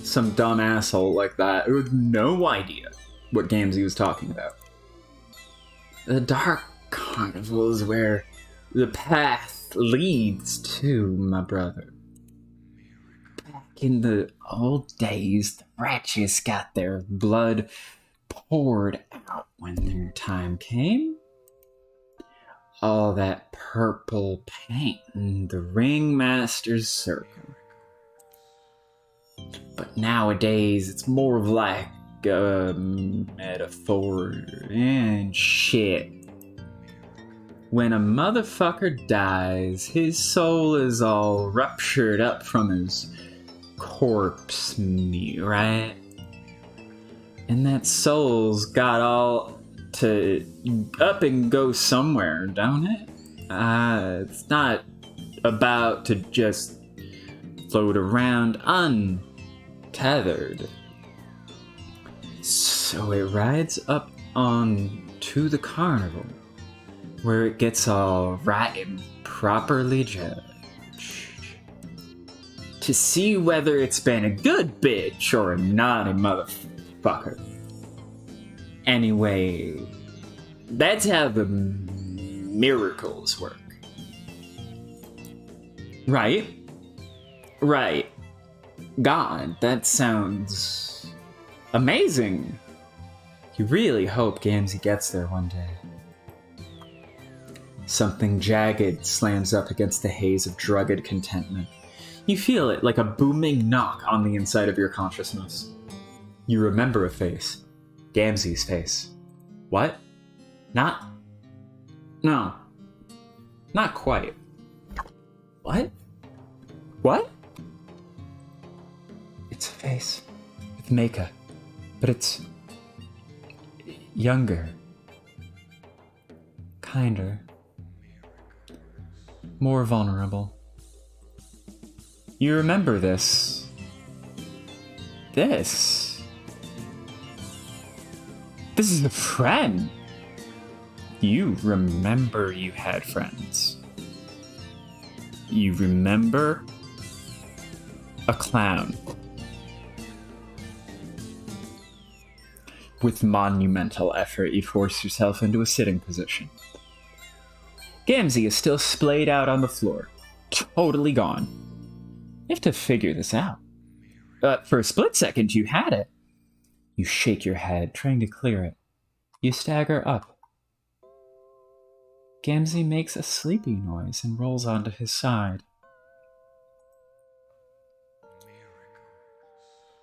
some dumb asshole like that who had no idea what GaMzEe was talking about? The dark carnival is where the path leads to, my brother. Back in the old days, the wretches got their blood poured out when their time came. All that purple paint in the ringmaster's circle. But nowadays, it's more of like a metaphor and shit. When a motherfucker dies, his soul is all ruptured up from his corpse meat, right? And that soul's got all to up and go somewhere, don't it? It's not about to just float around untethered. So it rides up on to the carnival, where it gets all right and properly judged. To see whether it's been a good bitch or a naughty motherfucker. Anyway, that's how the miracles work. Right? Right. God, that sounds amazing. You really hope GaMzEe gets there one day. Something jagged slams up against the haze of drugged contentment. You feel it like a booming knock on the inside of your consciousness. You remember a face. GaMzEe's face. What? Not No. Not quite. What? What? It's a face. With makeup. But it's... younger. Kinder. More vulnerable. You remember this. This is a friend. You remember you had friends. You remember a clown. With monumental effort, you force yourself into a sitting position. GaMzEe is still splayed out on the floor, totally gone. You have to figure this out. For a split second, you had it. You shake your head, trying to clear it. You stagger up. GaMzEe makes a sleepy noise and rolls onto his side.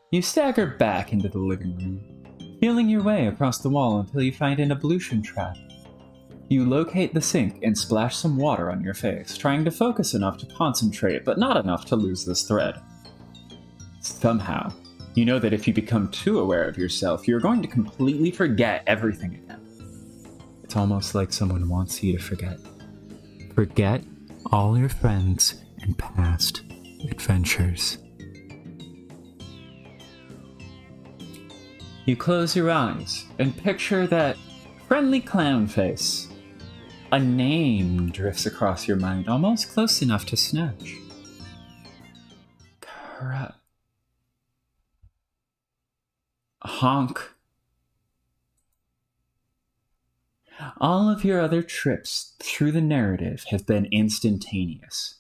You stagger back into the living room, feeling your way across the wall until you find an ablution trap. You locate the sink and splash some water on your face, trying to focus enough to concentrate, but not enough to lose this thread. Somehow, you know that if you become too aware of yourself, you're going to completely forget everything again. It's almost like someone wants you to forget. Forget all your friends and past adventures. You close your eyes and picture that friendly clown face. A name drifts across your mind, almost close enough to snatch. HoNk. All of your other trips through the narrative have been instantaneous.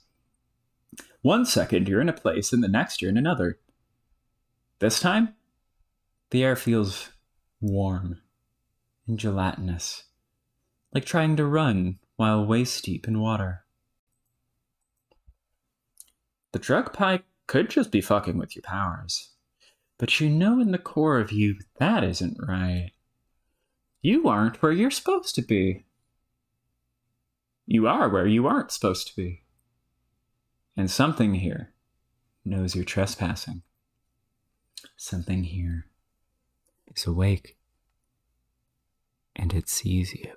1 second you're in a place and the next you're in another. This time, the air feels warm and gelatinous, like trying to run while waist deep in water. The drug pie could just be fucking with your powers. But you know in the core of you that isn't right. You aren't where you're supposed to be. You are where you aren't supposed to be. And something here knows you're trespassing. Something here is awake. And it sees you.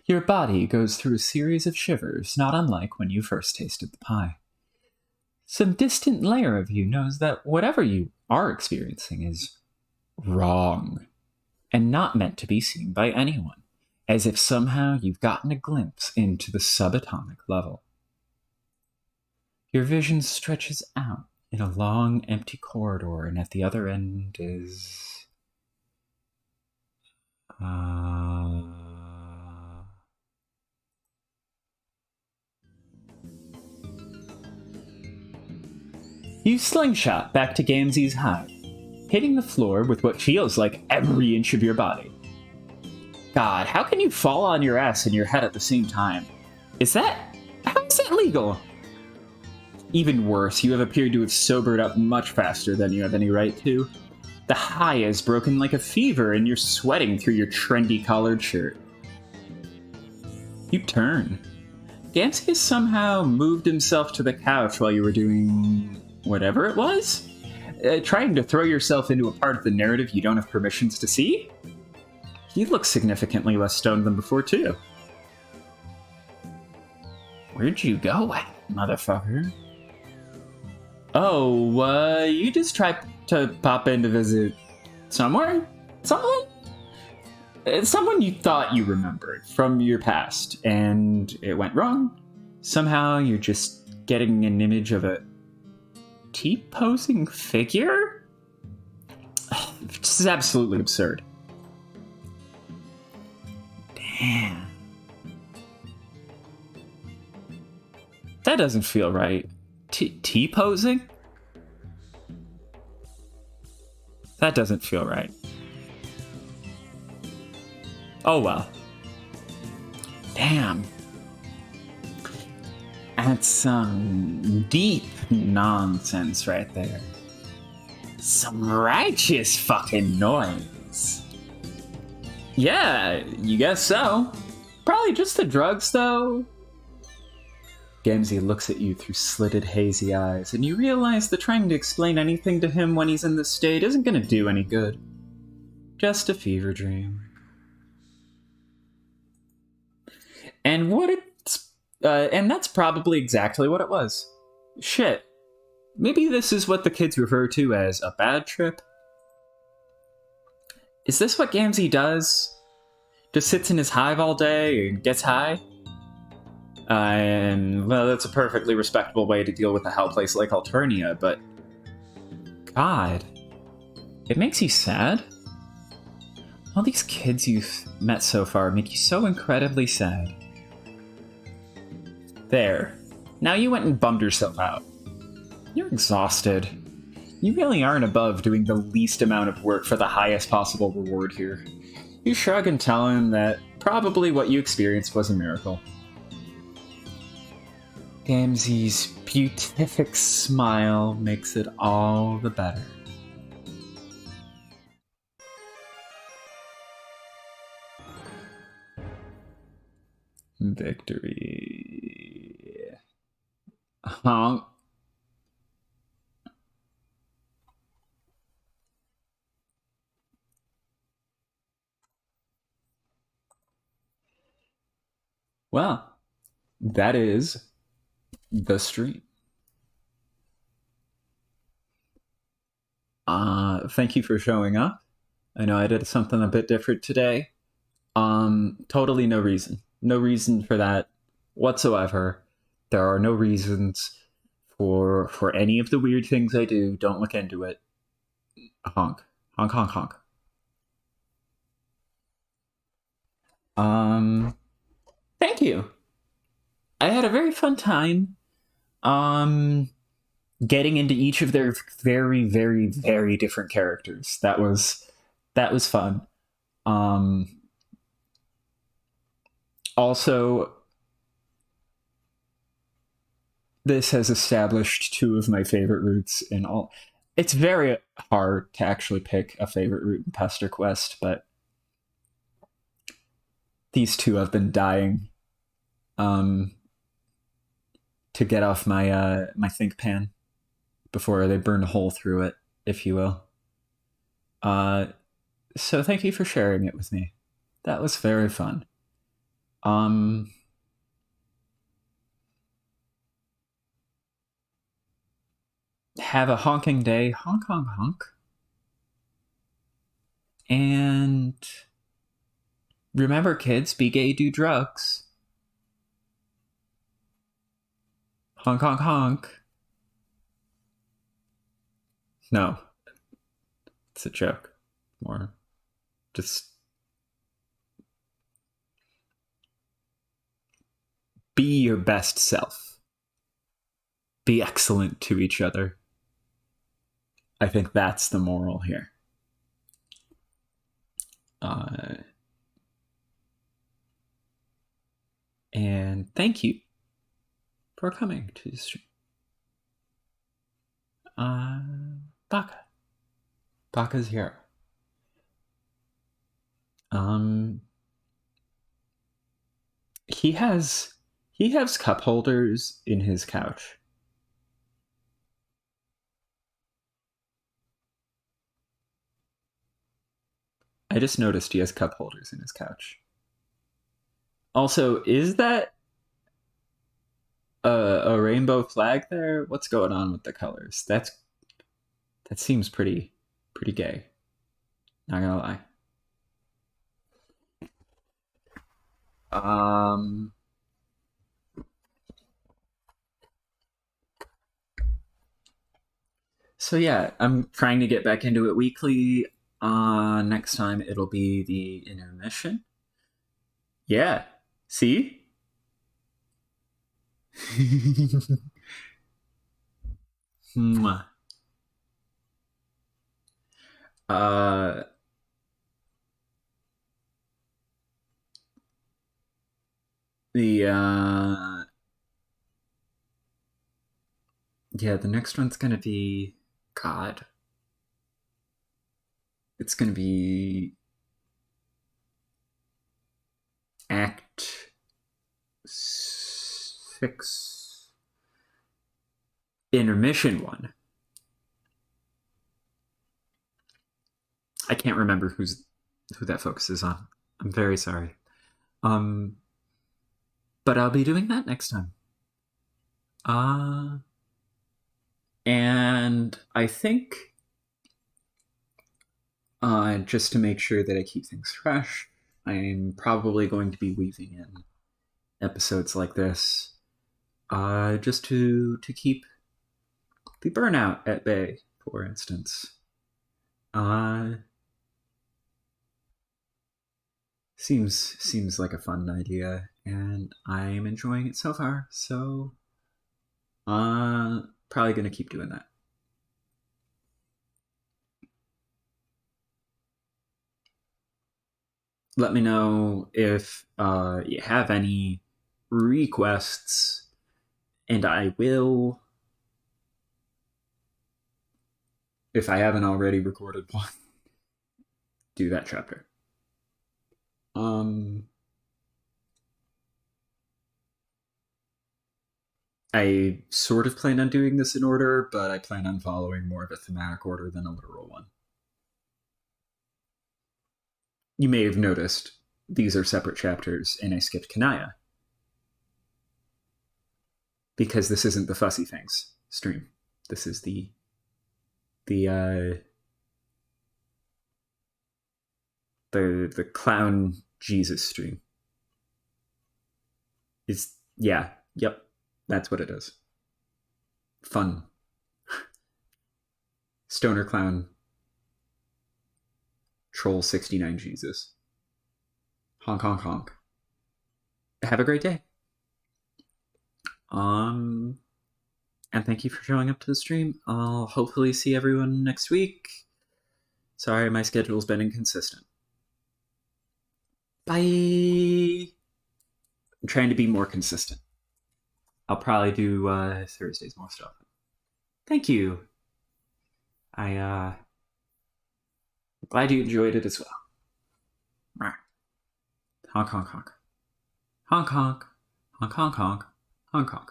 Your body goes through a series of shivers, not unlike when you first tasted the pie. Some distant layer of you knows that whatever you are experiencing is wrong, and not meant to be seen by anyone, as if somehow you've gotten a glimpse into the subatomic level. Your vision stretches out in a long, empty corridor, and at the other end is... You slingshot back to GaMzEe's hide, hitting the floor with what feels like every inch of your body. God, how can you fall on your ass and your head at the same time? How is that legal? Even worse, you have appeared to have sobered up much faster than you have any right to. The high is broken like a fever and you're sweating through your trendy collared shirt. You turn. GaMzEe has somehow moved himself to the couch while you were doing... whatever it was? Trying to throw yourself into a part of the narrative you don't have permissions to see? You look significantly less stoned than before, too. Where'd you go at, motherfucker? Oh, you just tried to pop in to visit somewhere? Someone? Someone you thought you remembered from your past, and it went wrong. Somehow you're just getting an image of a T-posing figure? This is absolutely absurd. Damn. That doesn't feel right. T-posing? That doesn't feel right. Oh well. Damn. That's some deep nonsense right there. Some righteous fucking noise. Yeah, you guess so. Probably just the drugs, though. GaMzEe looks at you through slitted, hazy eyes, and you realize that trying to explain anything to him when he's in this state isn't going to do any good. Just a fever dream. And and that's probably exactly what it was. Shit. Maybe this is what the kids refer to as a bad trip? Is this what GaMzEe does? Just sits in his hive all day and gets high? And, well, that's a perfectly respectable way to deal with a hell place like Alternia, but... God. It makes you sad? All these kids you've met so far make you so incredibly sad. There. Now you went and bummed yourself out. You're exhausted. You really aren't above doing the least amount of work for the highest possible reward here. You shrug and tell him that probably what you experienced was a miracle. GaMzEe's beatific smile makes it all the better. Victory. HoNk. Well, that is the stream. Thank you for showing up. I know I did something a bit different today. Totally no reason. No reason for that whatsoever. There are no reasons for any of the weird things I do. Don't look into it. HoNk. HoNk, HoNk, HoNk. Thank you. I had a very fun time. Getting into each of their very, very, very different characters. That was fun. Also, this has established two of my favorite routes in all. It's very hard to actually pick a favorite route in Pesterquest, but these two have been dying to get off my my think pan before they burn a hole through it, if you will. So thank you for sharing it with me. That was very fun. Have a honking day. Honk, honk, honk. And remember, kids, be gay, do drugs. Honk, honk, honk. No. It's a joke. More just be your best self. Be excellent to each other. I think that's the moral here. And thank you for coming to the stream. Baka. Baka's here. He has cup holders in his couch. I just noticed he has cup holders in his couch. Also, is that a rainbow flag there? What's going on with the colors? That seems pretty gay. Not gonna lie. So yeah, I'm trying to get back into it weekly. Next time it'll be the intermission. Yeah. See? Mwah. Yeah, the next one's gonna be God. It's going to be Act 6, Intermission 1. I can't remember who that focuses on. I'm very sorry. But I'll be doing that next time. And I think just to make sure that I keep things fresh, I'm probably going to be weaving in episodes like this, just to keep the burnout at bay, for instance. Seems like a fun idea, and I'm enjoying it so far. So, probably gonna keep doing that. Let me know if you have any requests, and I will, if I haven't already recorded one, do that chapter. I sort of plan on doing this in order, but I plan on following more of a thematic order than a literal one. You may have noticed these are separate chapters, and I skipped Kanaya, because this isn't the Fussy Things stream. This is the clown Jesus stream. Yep, that's what it is. Fun. Stoner clown. Troll 69 Jesus. HoNk, HoNk, HoNk. Have a great day. And thank you for showing up to the stream. I'll hopefully see everyone next week. Sorry, my schedule's been inconsistent. Bye. I'm trying to be more consistent. I'll probably do Thursdays more often. Thank you. I'm glad you enjoyed it as well. HoNk, HoNk, HoNk. HoNk, HoNk. HoNk, HoNk, HoNk. HoNk, HoNk.